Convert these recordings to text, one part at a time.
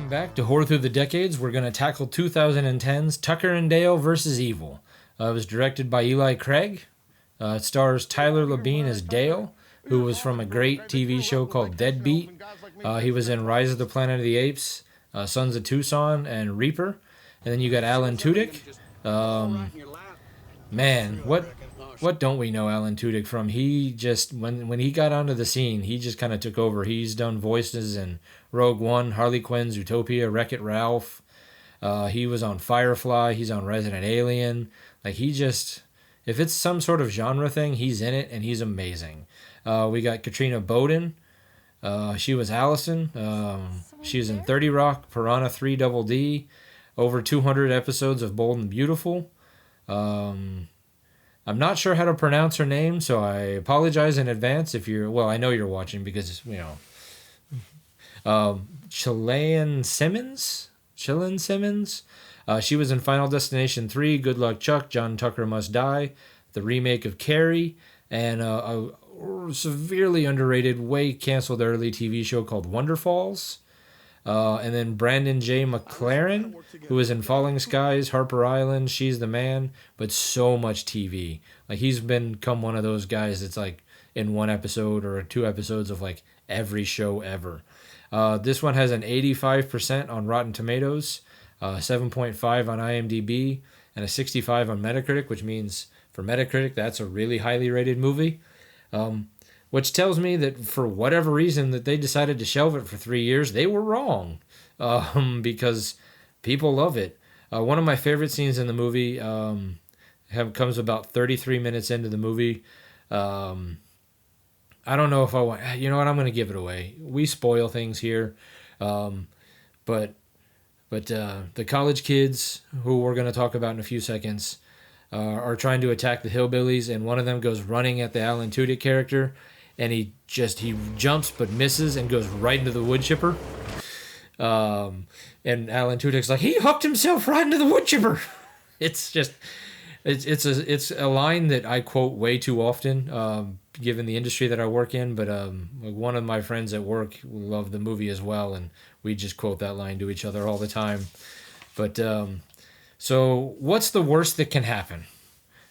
Welcome back to Horror Through the Decades. We're going to tackle 2010's Tucker and Dale vs. Evil. It was directed by Eli Craig. It stars Tyler Labine as Dale, who was from a great TV show called Deadbeat. He was in Rise of the Planet of the Apes, Sons of Tucson, and Reaper. And then you got Alan Tudyk. Man, what don't we know Alan Tudyk from? He just, when he got onto the scene, he just kind of took over. He's done voices in Rogue One, Harley Quinn's Utopia, Wreck-It Ralph. He was on Firefly. He's on Resident Alien. Like, he just, if it's some sort of genre thing, he's in it, and he's amazing. We got Katrina Bowden. She was Allison. She was in 30 Rock, Piranha 3 Double D, over 200 episodes of Bold and Beautiful. I'm not sure how to pronounce her name, so I apologize in advance if you're, well, I know you're watching because, you know, Chilean Simmons? She was in Final Destination 3, Good Luck Chuck, John Tucker Must Die, the remake of Carrie, and a severely underrated, way canceled early TV show called Wonder Falls. And then Brandon J. McLaren, who was in Falling Skies, Harper Island, She's the Man, but so much TV. Like, he's become one of those guys that's like in one episode or two episodes of like every show ever. This one has an 85% on Rotten Tomatoes, 7.5 on IMDb, and a 65 on Metacritic, which means for Metacritic, that's a really highly rated movie. Which tells me that for whatever reason that they decided to shelve it for 3 years, they were wrong, because people love it. One of my favorite scenes in the movie comes about 33 minutes into the movie. I don't know if I want... You know what? I'm going to give it away. We spoil things here. But the college kids, who we're going to talk about in a few seconds, are trying to attack the hillbillies, and one of them goes running at the Alan Tudyk character, and he jumps but misses and goes right into the wood chipper. And Alan Tudyk's like, he hooked himself right into the wood chipper. It's just, it's a line that I quote way too often, given the industry that I work in. But one of my friends at work loved the movie as well, and we just quote that line to each other all the time. But so what's the worst that can happen?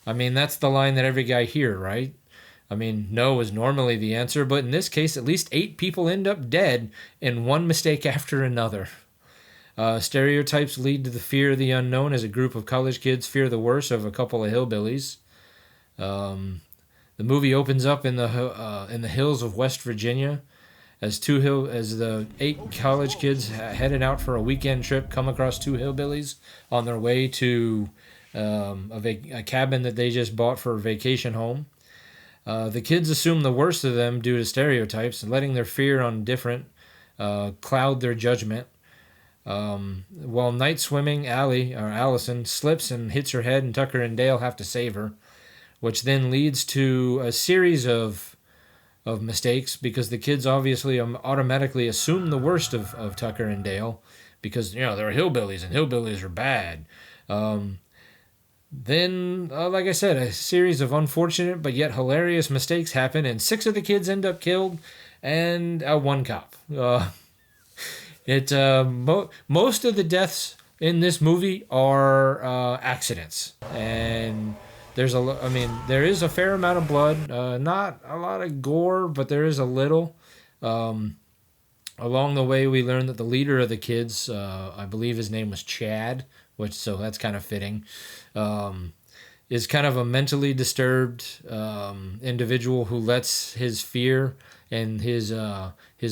I mean, that's the line that every guy hears, right? I mean, no is normally the answer, but in this case, at least 8 people end up dead in one mistake after another. Stereotypes lead to the fear of the unknown as a group of college kids fear the worst of a couple of hillbillies. The movie opens up in the hills of West Virginia as the 8 college kids headed out for a weekend trip come across 2 hillbillies on their way to a cabin that they just bought for a vacation home. The kids assume the worst of them due to stereotypes, and letting their fear on different cloud their judgment. While night swimming, Allison slips and hits her head, and Tucker and Dale have to save her, which then leads to a series of mistakes because the kids obviously automatically assume the worst of Tucker and Dale because, you know, they're hillbillies and hillbillies are bad. Then, like I said, a series of unfortunate but yet hilarious mistakes happen, and 6 of the kids end up killed, and 1 cop. Most of the deaths in this movie are accidents, and there is a fair amount of blood, not a lot of gore, but there is a little. Along the way, we learn that the leader of the kids, I believe his name was Chad, so that's kind of fitting, is kind of a mentally disturbed individual who lets his fear and his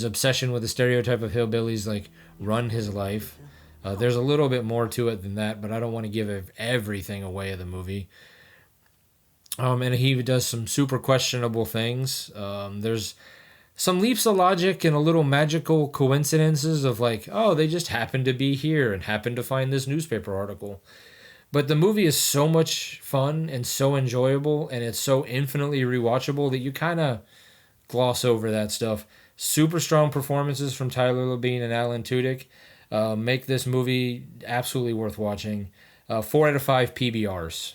obsession with the stereotype of hillbillies like run his life. There's a little bit more to it than that, but I don't want to give everything away of the movie. And he does some super questionable things. There's some leaps of logic and a little magical coincidences of like, oh, they just happened to be here and happened to find this newspaper article. But the movie is so much fun and so enjoyable, and it's so infinitely rewatchable that you kind of gloss over that stuff. Super strong performances from Tyler Labine and Alan Tudyk make this movie absolutely worth watching. 4 out of 5 PBRs.